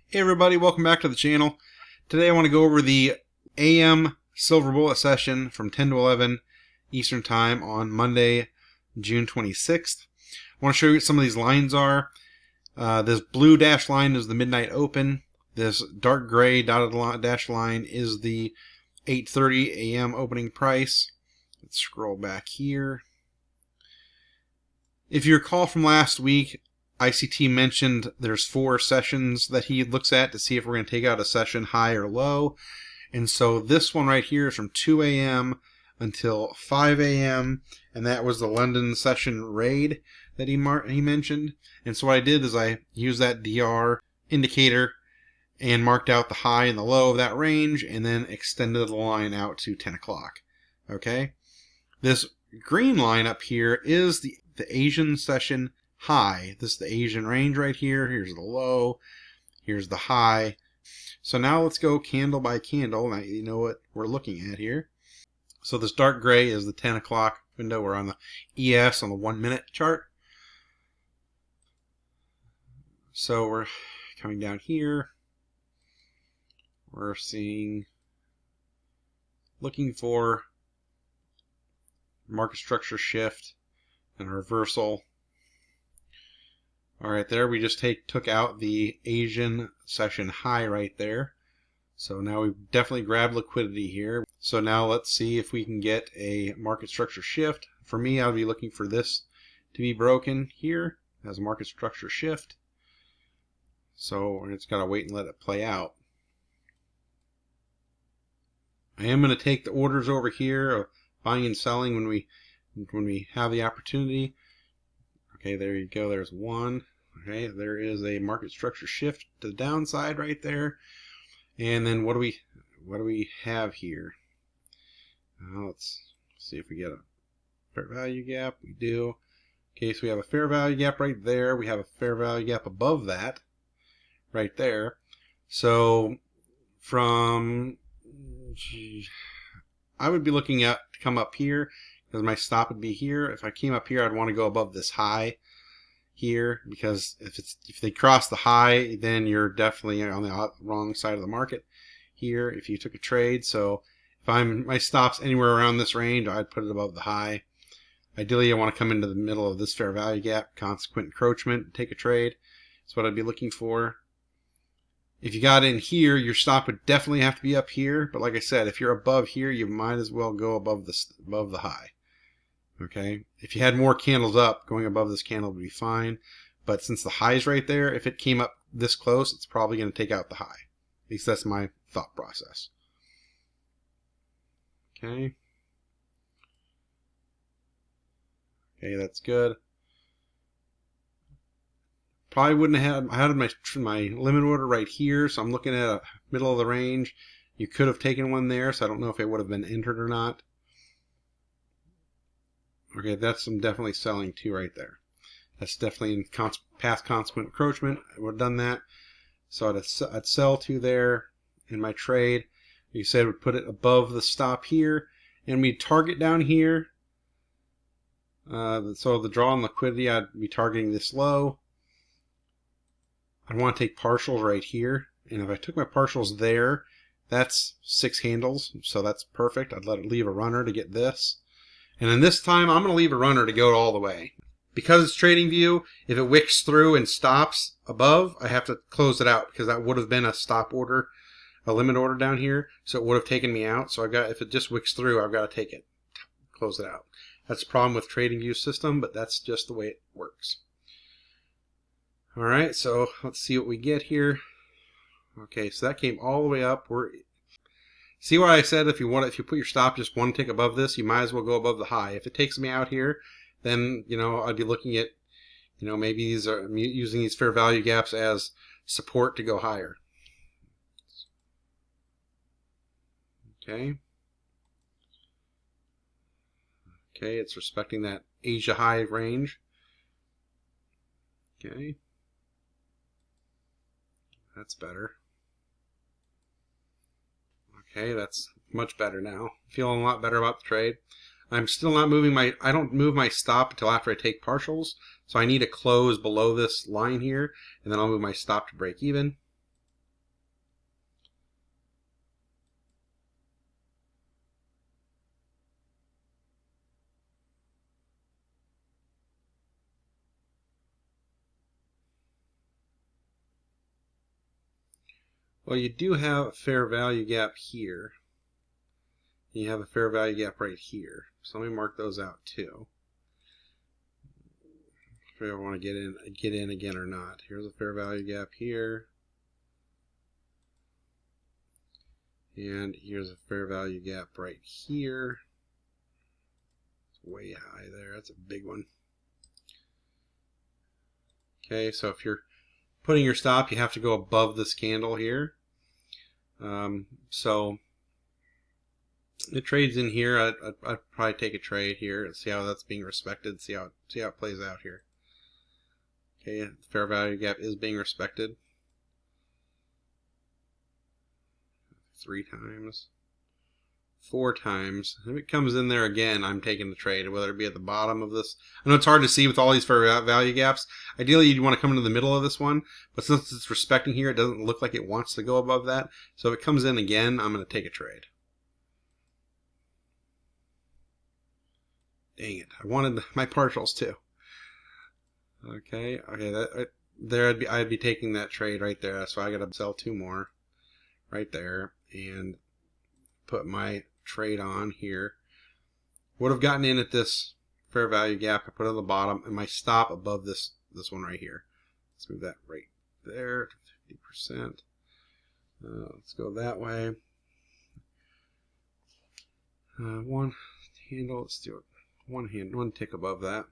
Hey everybody, welcome back to the channel. Today I want to go over the AM Silver Bullet session from 10 to 11 Eastern Time on Monday, June 26th. I want to show you what some of these lines are. This blue dashed line is the midnight open. This dark gray dotted dashed line is the 8:30 AM opening price. Let's scroll back here. If you recall from last week, ICT mentioned there's 4 sessions that he looks at to see if we're going to take out a session high or low. And so this one right here is from 2 a.m. until 5 a.m. and that was the London session raid that he mentioned. And so what I did is I used that DR indicator and marked out the high and the low of that range and then extended the line out to 10 o'clock. Okay? This green line up here is the Asian session high. This is the Asian range right here. Here's the low. Here's the high. So now let's go candle by candle. Now you know what we're looking at here. So this dark gray is the 10 o'clock window. We're on the ES on the 1 minute chart. So we're coming down here. We're looking for market structure shift and a reversal. Alright, there we just took out the Asian session high right there. So now we've definitely grabbed liquidity here. So now let's see if we can get a market structure shift. For me, I'll be looking for this to be broken here as a market structure shift. So we're just got to wait and let it play out. I am going to take the orders over here of buying and selling when we have the opportunity. Okay, there you go. There's one. Okay, there is a market structure shift to the downside right there. And then what do we have here? Let's see if we get a fair value gap. We do. Okay, so we have a fair value gap right there. We have a fair value gap above that right there. So I would be looking at to come up here because my stop would be here. If I came up here, I'd want to go above this high here, because if they cross the high, then you're definitely on the wrong side of the market here if you took a trade. So if my stop's anywhere around this range, I'd put it above the high. Ideally, I want to come into the middle of this fair value gap, consequent encroachment, take a trade. That's what I'd be looking for. If you got in here, your stop would definitely have to be up here. But like I said, if you're above here, you might as well go above the high. Okay, if you had more candles up, going above this candle would be fine. But since the high is right there, if it came up this close, it's probably going to take out the high. At least that's my thought process. Okay. Okay, that's good. Probably wouldn't have I had my limit order right here, so I'm looking at a middle of the range. You could have taken one there, so I don't know if it would have been entered or not. Okay, that's some definitely selling too right there. That's definitely in past consequent encroachment. I would have done that. So I'd sell to there in my trade. You said would put it above the stop here, and we'd target down here. So the draw on liquidity, I'd be targeting this low. I want to take partials right here, and if I took my partials there, that's 6 handles, so that's perfect. I'd leave a runner to get this. And then this time, I'm going to leave a runner to go all the way. Because it's trading view, if it wicks through and stops above, I have to close it out, because that would have been a stop order, a limit order down here, so it would have taken me out. So if it just wicks through, I've got to take it, close it out. That's the problem with trading view system, but that's just the way it works. All right, so let's see what we get here. Okay, so that came all the way up. See what I said? If you put your stop just one tick above this, you might as well go above the high. If it takes me out here, then I'd be looking at maybe using these fair value gaps as support to go higher. Okay. Okay, it's respecting that Asia high range. Okay. That's better. Okay, that's much better now. Feeling a lot better about the trade. I'm still not moving I don't move my stop until after I take partials. So I need to close below this line here, and then I'll move my stop to break even. Well, you do have a fair value gap here. You have a fair value gap right here. So let me mark those out too. If I want to get in again or not. Here's a fair value gap here. And here's a fair value gap right here. It's way high there. That's a big one. Okay, so if you're putting your stop, you have to go above this candle here. So the trade's in here. I'd probably take a trade here and see how that's being respected. See how it plays out here. Okay, the fair value gap is being respected. 3 times, 4 times. If it comes in there again, I'm taking the trade, whether it be at the bottom of this. I know it's hard to see with all these fair value gaps. Ideally, you'd want to come into the middle of this one, but since it's respecting here, it doesn't look like it wants to go above that. So if it comes in again, I'm going to take a trade. Dang it! I wanted my partials too. Okay, there I'd be taking that trade right there. So I got to sell 2 more right there and put my trade on here. Would have gotten in at this fair value gap. I put it on the bottom and my stop above this one right here. Let's move that right there to 50%. Let's go that way. One handle. Let's do it. One tick above that.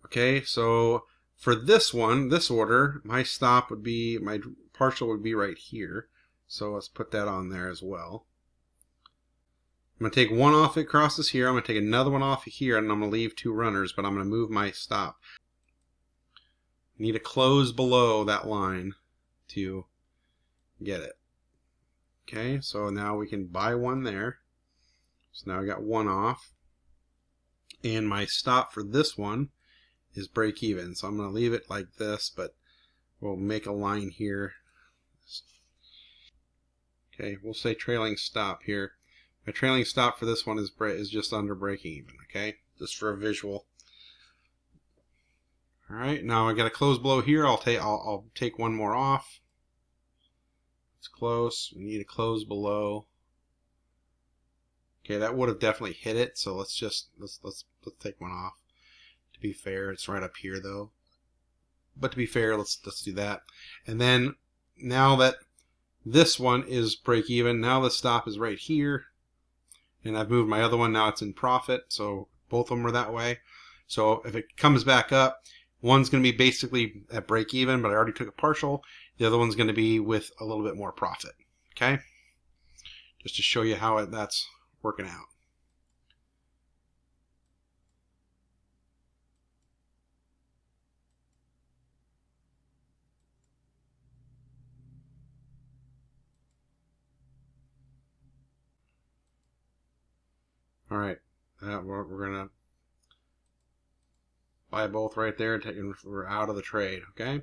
Okay, so for this one, this order, my stop would be, my partial would be right here. So let's put that on there as well. I'm going to take one off it crosses here. I'm going to take another one off here, and I'm going to leave 2 runners, but I'm going to move my stop. I need to close below that line to get it. Okay, so now we can buy one there. So now I got 1 off. And my stop for this one is break even. So I'm going to leave it like this, but we'll make a line here. Okay, we'll say trailing stop here. My trailing stop for this one is just under breaking even. Okay, just for a visual. All right, now I got to close below here. I'll take 1 more off. It's close. We need to close below. Okay, that would have definitely hit it. So let's take 1 off. To be fair, it's right up here though. But to be fair, let's do that. And then now that this one is break even, now the stop is right here. And I've moved my other one, now it's in profit. So both of them are that way. So if it comes back up, one's going to be basically at break even, but I already took a partial. The other one's going to be with a little bit more profit. Okay? Just to show you how that's working out. All right, we're gonna buy both right there, and we're out of the trade. Okay,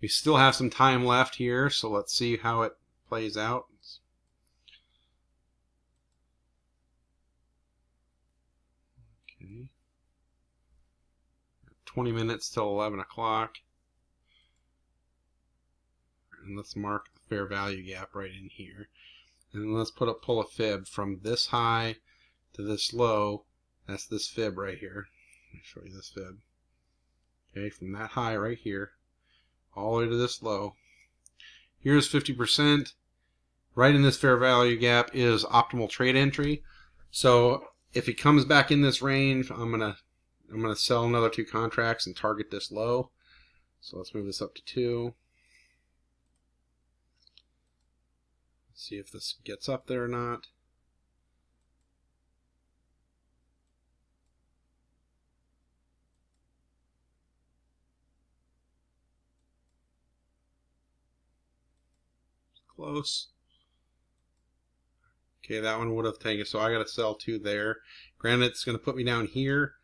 we still have some time left here, so let's see how it plays out. Okay, 20 minutes till 11 o'clock, and let's mark the fair value gap right in here, and let's pull a fib from this high to this low. That's this fib right here. Let me show you this fib. Okay, from that high right here all the way to this low. Here's 50%. Right in this fair value gap is optimal trade entry. So if it comes back in this range, I'm gonna sell another 2 contracts and target this low. So let's move this up to 2. See if this gets up there or not. Close. Okay, that one would have taken, so I got to sell 2 there. Granted, it's going to put me down here,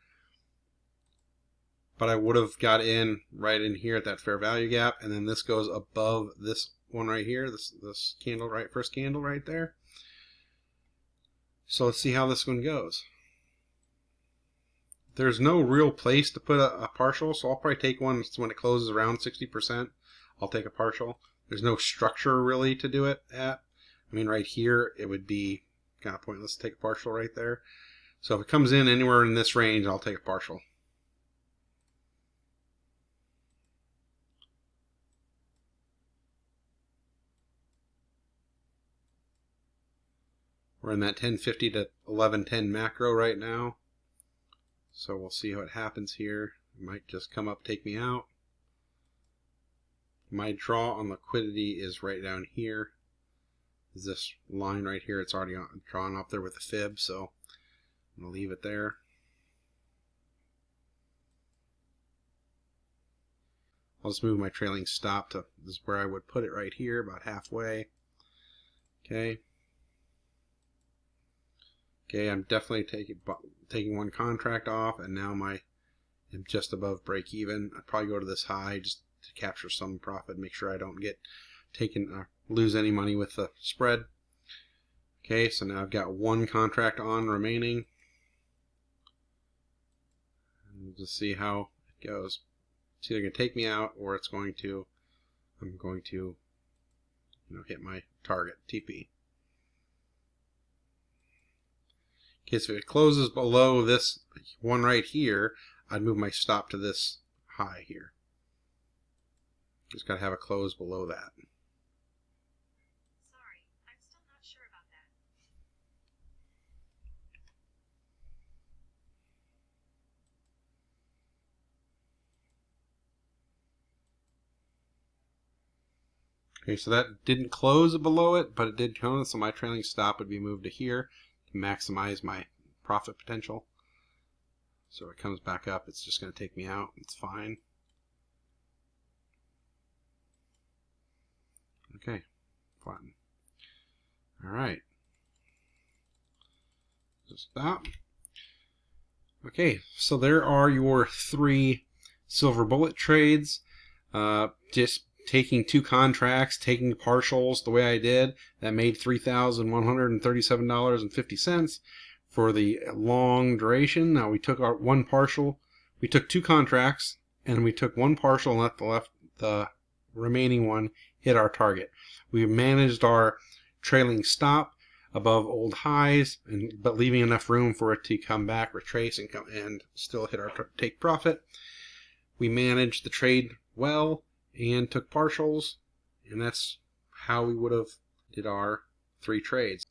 but I would have got in right in here at that fair value gap, and then this goes above this one right here, this candle, right, first candle right there. So let's see how this one goes. There's no real place to put a partial, so I'll probably take one when it closes around 60%. I'll take a partial. There's no structure really to do it at. I mean, right here, it would be kind of pointless to take a partial right there. So if it comes in anywhere in this range, I'll take a partial. We're in that 1050 to 1110 macro right now. So we'll see what happens here. It might just come up, take me out. My draw on liquidity is right down here. Is this line right here? It's already drawn up there with the fib, so I'm going to leave it there. I'll just move my trailing stop to this is where I would put it right here, about halfway. Okay. Okay, I'm definitely taking one contract off, and now I'm just above break even. I'd probably go to this high just to capture some profit, make sure I don't get lose any money with the spread. Okay, so now I've got one contract on remaining. And we'll just see how it goes. It's either going to take me out or I'm going to hit my target TP. Okay, so if it closes below this one right here, I'd move my stop to this high here. Just got to have a close below that. Sorry, I'm still not sure about that. Okay, so that didn't close below it, but it did come, so my trailing stop would be moved to here to maximize my profit potential. So it comes back up, it's just going to take me out. It's fine. Okay, fine. All right. Just stop. Okay, so there are your 3 Silver Bullet trades. Just taking 2 contracts, taking partials the way I did, that made $3,137.50 for the long duration. Now we took our one partial, we took 2 contracts, and we took one partial and let the remaining one hit our target. We managed our trailing stop above old highs, but leaving enough room for it to come back, retrace, and still hit our take profit. We managed the trade well and took partials, and that's how we would have did our 3 trades.